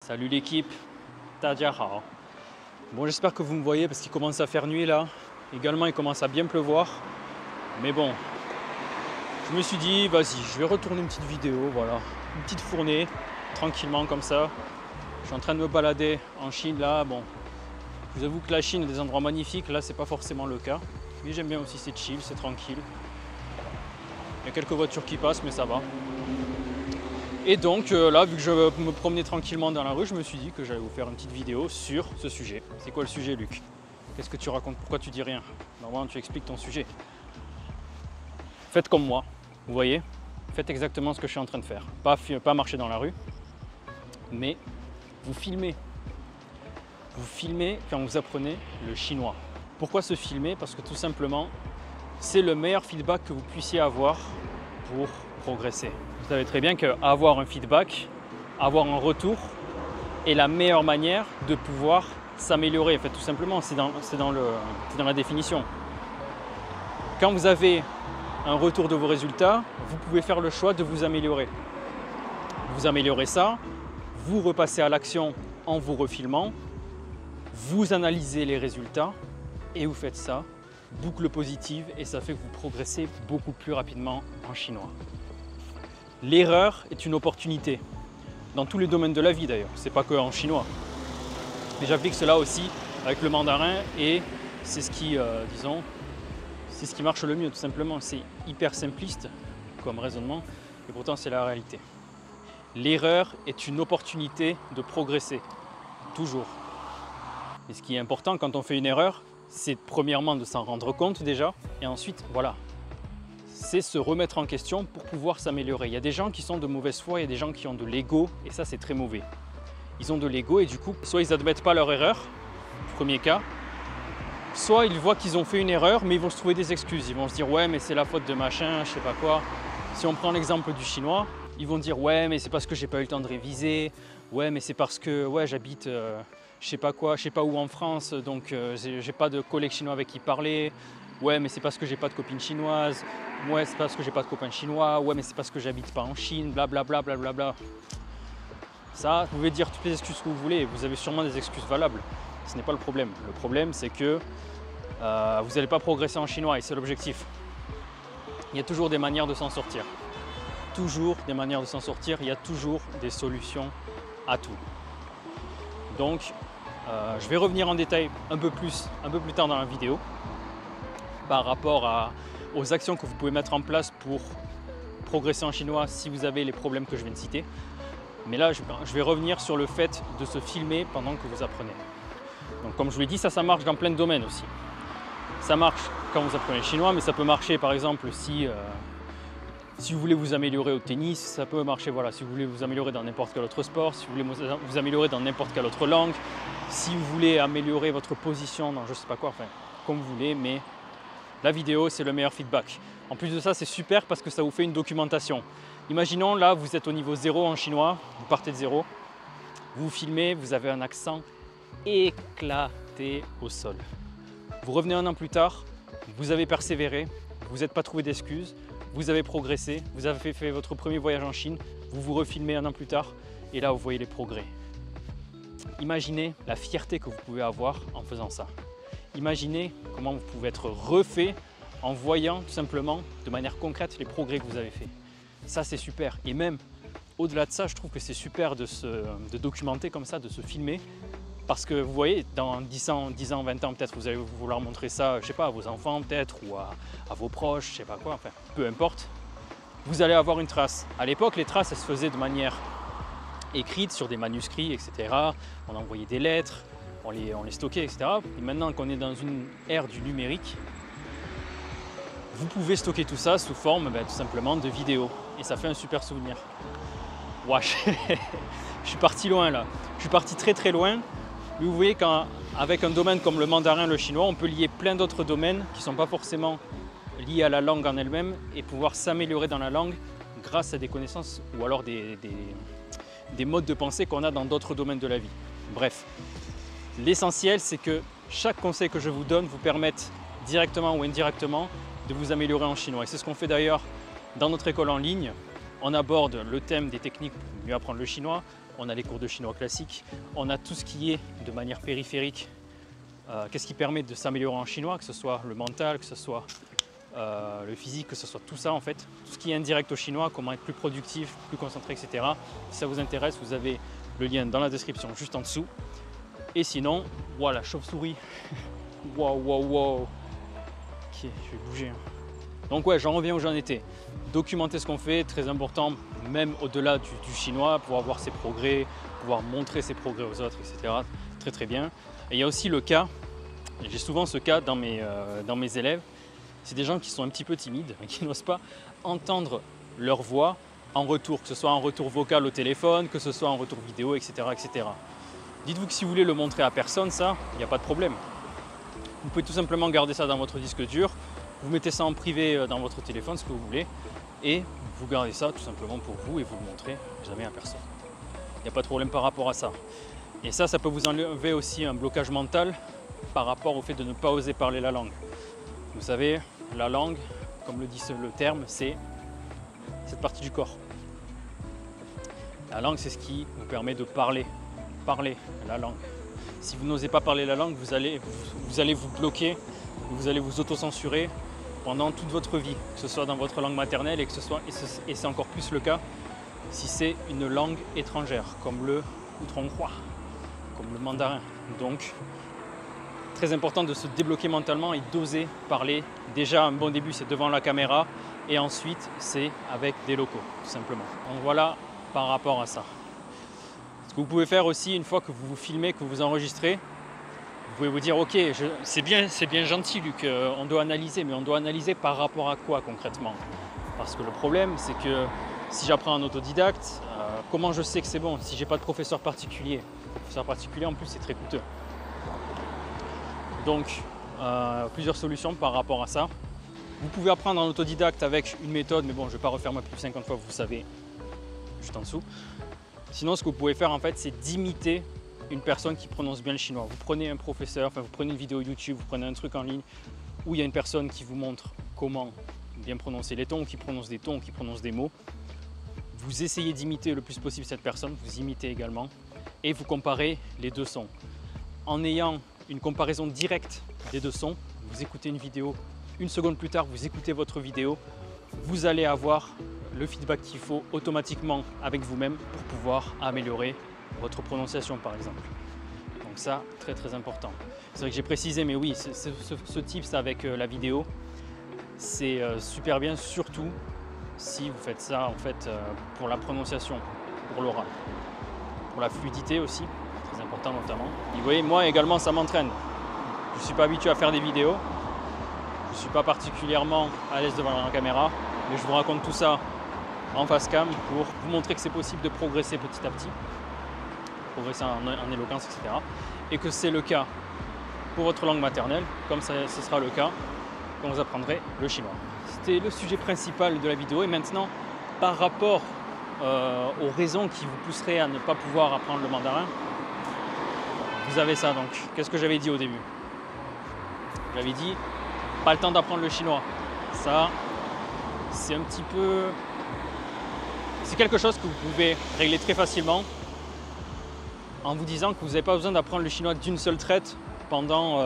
Salut l'équipe, Tadjahao. Bon, j'espère que vous me voyez parce qu'il commence à faire nuit là. Également, il commence à bien pleuvoir. Mais bon, je me suis dit, vas-y, je vais retourner une petite vidéo, voilà. Une petite fournée, tranquillement comme ça. Je suis en train de me balader en Chine là. Bon, je vous avoue que la Chine a des endroits magnifiques. Là, c'est pas forcément le cas. Mais j'aime bien aussi, c'est chill, c'est tranquille. Il y a quelques voitures qui passent, mais ça va. Et donc là, vu que je me promenais tranquillement dans la rue, je me suis dit que j'allais vous faire une petite vidéo sur ce sujet. C'est quoi le sujet, Luc? Qu'est-ce que tu racontes? Pourquoi tu dis rien? Normalement, tu expliques ton sujet. Faites comme moi, vous voyez? Faites exactement ce que je suis en train de faire. Pas marcher dans la rue, mais vous filmez. Vous filmez quand vous apprenez le chinois. Pourquoi se filmer? Parce que tout simplement, c'est le meilleur feedback que vous puissiez avoir pour progresser. Vous savez très bien qu'avoir un feedback, avoir un retour est la meilleure manière de pouvoir s'améliorer. En fait, tout simplement, c'est dans la définition. Quand vous avez un retour de vos résultats, vous pouvez faire le choix de vous améliorer. Vous améliorez ça, vous repassez à l'action en vous refilmant, vous analysez les résultats et vous faites ça, boucle positive, et ça fait que vous progressez beaucoup plus rapidement en chinois. L'erreur est une opportunité, dans tous les domaines de la vie d'ailleurs, c'est pas que en chinois. Mais j'applique cela aussi avec le mandarin et c'est ce qui, disons, c'est ce qui marche le mieux tout simplement. C'est hyper simpliste comme raisonnement et pourtant c'est la réalité. L'erreur est une opportunité de progresser, toujours. Et ce qui est important quand on fait une erreur, c'est premièrement de s'en rendre compte déjà et ensuite, voilà, c'est se remettre en question pour pouvoir s'améliorer. Il y a des gens qui sont de mauvaise foi, il y a des gens qui ont de l'ego et ça c'est très mauvais. Ils ont de l'ego et du coup, soit ils n'admettent pas leur erreur, premier cas, soit ils voient qu'ils ont fait une erreur mais ils vont se trouver des excuses. Ils vont se dire ouais mais c'est la faute de machin, je sais pas quoi. Si on prend l'exemple du chinois, ils vont dire ouais mais c'est parce que j'ai pas eu le temps de réviser, ouais mais c'est parce que ouais j'habite je sais pas quoi, je sais pas où en France, donc j'ai pas de collègues chinois avec qui parler. Ouais, mais c'est parce que j'ai pas de copine chinoise. Ouais, c'est parce que j'ai pas de copain chinois. Ouais, mais c'est parce que j'habite pas en Chine. Blablabla, blablabla. Ça, vous pouvez dire toutes les excuses que vous voulez. Vous avez sûrement des excuses valables. Ce n'est pas le problème. Le problème, c'est que vous n'allez pas progresser en chinois et c'est l'objectif. Il y a toujours des manières de s'en sortir. Toujours des manières de s'en sortir. Il y a toujours des solutions à tout. Donc, je vais revenir en détail un peu plus tard dans la vidéo par rapport aux actions que vous pouvez mettre en place pour progresser en chinois si vous avez les problèmes que je viens de citer. Mais là, je vais revenir sur le fait de se filmer pendant que vous apprenez. Donc comme je vous l'ai dit, ça marche dans plein de domaines aussi. Ça marche quand vous apprenez le chinois, mais ça peut marcher par exemple si vous voulez vous améliorer au tennis, ça peut marcher voilà, si vous voulez vous améliorer dans n'importe quel autre sport, si vous voulez vous améliorer dans n'importe quelle autre langue, si vous voulez améliorer votre position dans je sais pas quoi, enfin comme vous voulez, mais la vidéo, c'est le meilleur feedback. En plus de ça, c'est super parce que ça vous fait une documentation. Imaginons, là, vous êtes au niveau 0 en chinois, vous partez de 0, vous vous filmez, vous avez un accent éclaté au sol. Vous revenez un an plus tard, vous avez persévéré, vous n'êtes pas trouvé d'excuses, vous avez progressé, vous avez fait votre premier voyage en Chine, vous vous refilmez un an plus tard et là, vous voyez les progrès. Imaginez la fierté que vous pouvez avoir en faisant ça. Imaginez comment vous pouvez être refait en voyant tout simplement de manière concrète les progrès que vous avez faits. Ça c'est super et même au-delà de ça je trouve que c'est super de documenter comme ça, de se filmer parce que vous voyez dans 10 ans, 20 ans peut-être vous allez vouloir montrer ça je sais pas à vos enfants peut-être ou à vos proches, je sais pas quoi, enfin peu importe. Vous allez avoir une trace. À l'époque les traces elles se faisaient de manière écrite sur des manuscrits etc. On envoyait des lettres. On les stockait, etc. Et maintenant qu'on est dans une ère du numérique, vous pouvez stocker tout ça sous forme tout simplement de vidéos. Et ça fait un super souvenir. Ouah, je suis parti loin là. Je suis parti très très loin. Mais vous voyez qu'avec un domaine comme le mandarin, le chinois, on peut lier plein d'autres domaines qui ne sont pas forcément liés à la langue en elle-même et pouvoir s'améliorer dans la langue grâce à des connaissances ou alors des modes de pensée qu'on a dans d'autres domaines de la vie. Bref. L'essentiel, c'est que chaque conseil que je vous donne vous permette directement ou indirectement de vous améliorer en chinois. Et c'est ce qu'on fait d'ailleurs dans notre école en ligne. On aborde le thème des techniques pour mieux apprendre le chinois. on a les cours de chinois classique, on a tout ce qui est de manière périphérique, qu'est-ce qui permet de s'améliorer en chinois, que ce soit le mental, que ce soit le physique, que ce soit tout ça en fait, tout ce qui est indirect au chinois, comment être plus productif, plus concentré, etc. Si ça vous intéresse, vous avez le lien dans la description juste en dessous. Et sinon, voilà, chauve-souris. Waouh, waouh, waouh. Ok, je vais bouger. Donc ouais, j'en reviens où j'en étais. Documenter ce qu'on fait, très important, même au-delà du chinois, pouvoir voir ses progrès, pouvoir montrer ses progrès aux autres, etc. Très très bien. Et il y a aussi le cas, j'ai souvent ce cas dans mes élèves, c'est des gens qui sont un petit peu timides, qui n'osent pas entendre leur voix en retour, que ce soit en retour vocal au téléphone, que ce soit en retour vidéo, etc. etc. Dites-vous que si vous voulez le montrer à personne, ça, il n'y a pas de problème. Vous pouvez tout simplement garder ça dans votre disque dur, vous mettez ça en privé dans votre téléphone, ce que vous voulez, et vous gardez ça tout simplement pour vous et vous le montrez jamais à personne. Il n'y a pas de problème par rapport à ça. Et ça peut vous enlever aussi un blocage mental par rapport au fait de ne pas oser parler la langue. Vous savez, la langue, comme le dit le terme, c'est cette partie du corps. La langue, c'est ce qui vous permet de parler la langue. Si vous n'osez pas parler la langue, vous allez vous bloquer, vous allez vous auto-censurer pendant toute votre vie, que ce soit dans votre langue maternelle et c'est encore plus le cas si c'est une langue étrangère, comme le Putonghua, comme le mandarin. Donc, très important de se débloquer mentalement et d'oser parler. Déjà, un bon début, c'est devant la caméra et ensuite, c'est avec des locaux, tout simplement. Donc voilà par rapport à ça. Ce que vous pouvez faire aussi, une fois que vous vous filmez, que vous vous enregistrez, vous pouvez vous dire, ok, c'est bien gentil Luc, on doit analyser, mais on doit analyser par rapport à quoi concrètement? Parce que le problème, c'est que si j'apprends en autodidacte, comment je sais que c'est bon si j'ai pas de professeur particulier? Le professeur particulier, en plus, c'est très coûteux. Donc, plusieurs solutions par rapport à ça. Vous pouvez apprendre en autodidacte avec une méthode, mais bon, je ne vais pas refaire ma pub 50 fois, vous savez, juste en dessous. Sinon, ce que vous pouvez faire, en fait, c'est d'imiter une personne qui prononce bien le chinois. Vous prenez un professeur, enfin, vous prenez une vidéo YouTube, vous prenez un truc en ligne où il y a une personne qui vous montre comment bien prononcer les tons, qui prononce des tons, qui prononce des mots. Vous essayez d'imiter le plus possible cette personne, vous imitez également, et vous comparez les deux sons. En ayant une comparaison directe des deux sons, vous écoutez une vidéo, une seconde plus tard, vous écoutez votre vidéo, vous allez avoir le feedback qu'il faut automatiquement avec vous-même pour pouvoir améliorer votre prononciation par exemple. Donc ça, très très important. C'est vrai que j'ai précisé, mais oui, ce tips avec la vidéo, c'est super bien, surtout si vous faites ça en fait pour la prononciation, pour l'oral, pour la fluidité aussi, très important notamment. Et vous voyez, moi également, ça m'entraîne. Je ne suis pas habitué à faire des vidéos, je ne suis pas particulièrement à l'aise devant la caméra, mais je vous raconte tout ça en face cam pour vous montrer que c'est possible de progresser petit à petit, progresser en éloquence, etc. Et que c'est le cas pour votre langue maternelle, comme ce sera le cas quand vous apprendrez le chinois. C'était le sujet principal de la vidéo. Et maintenant, par rapport aux raisons qui vous pousseraient à ne pas pouvoir apprendre le mandarin, vous avez ça donc. Qu'est-ce que j'avais dit au début? J'avais dit, pas le temps d'apprendre le chinois. Ça, c'est un petit peu... C'est quelque chose que vous pouvez régler très facilement en vous disant que vous n'avez pas besoin d'apprendre le chinois d'une seule traite pendant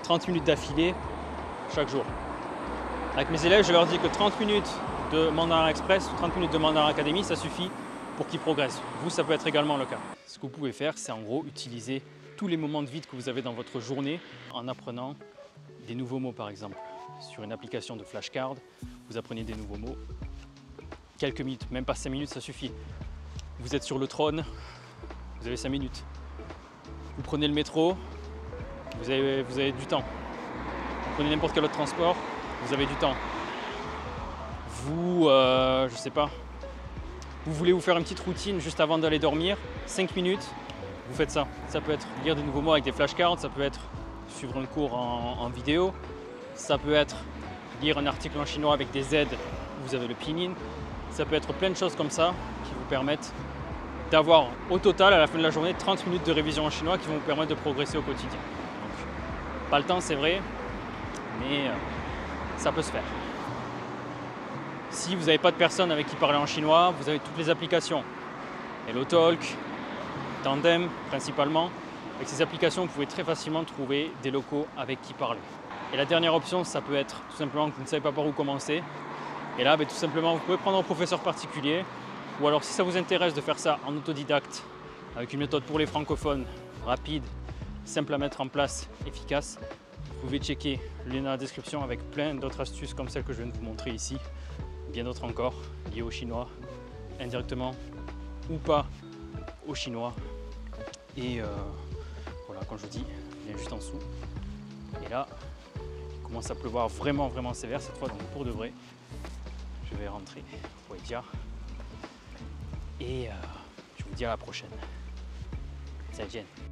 30 minutes d'affilée chaque jour. Avec mes élèves, je leur dis que 30 minutes de mandarin express ou 30 minutes de mandarin académie, ça suffit pour qu'ils progressent. Vous, ça peut être également le cas. Ce que vous pouvez faire, c'est en gros utiliser tous les moments de vide que vous avez dans votre journée en apprenant des nouveaux mots par exemple. Sur une application de flashcard, vous apprenez des nouveaux mots. Quelques minutes, même pas 5 minutes, ça suffit. Vous êtes sur le trône, vous avez 5 minutes. Vous prenez le métro, vous avez du temps. Vous prenez n'importe quel autre transport, vous avez du temps. Vous, je sais pas, vous voulez vous faire une petite routine juste avant d'aller dormir, 5 minutes, vous faites ça. Ça peut être lire des nouveaux mots avec des flashcards, ça peut être suivre un cours en vidéo, ça peut être lire un article en chinois avec des aides, vous avez le pinyin, ça peut être plein de choses comme ça qui vous permettent d'avoir au total à la fin de la journée 30 minutes de révision en chinois qui vont vous permettre de progresser au quotidien. Donc, pas le temps, c'est vrai, mais ça peut se faire. Si vous n'avez pas de personne avec qui parler en chinois, vous avez toutes les applications. HelloTalk, tandem principalement. Avec ces applications, vous pouvez très facilement trouver des locaux avec qui parler. Et la dernière option, ça peut être tout simplement que vous ne savez pas par où commencer. Et là, tout simplement, vous pouvez prendre un professeur particulier. Ou alors, si ça vous intéresse de faire ça en autodidacte, avec une méthode pour les francophones, rapide, simple à mettre en place, efficace, vous pouvez checker le lien dans la description avec plein d'autres astuces comme celle que je viens de vous montrer ici. Bien d'autres encore, liées au chinois, indirectement ou pas au chinois. Et voilà, comme je vous dis, il vient juste en dessous. Et là, il commence à pleuvoir vraiment sévère cette fois, donc pour de vrai. Je vais rentrer au Edia. Et je vous dis à la prochaine. 再见。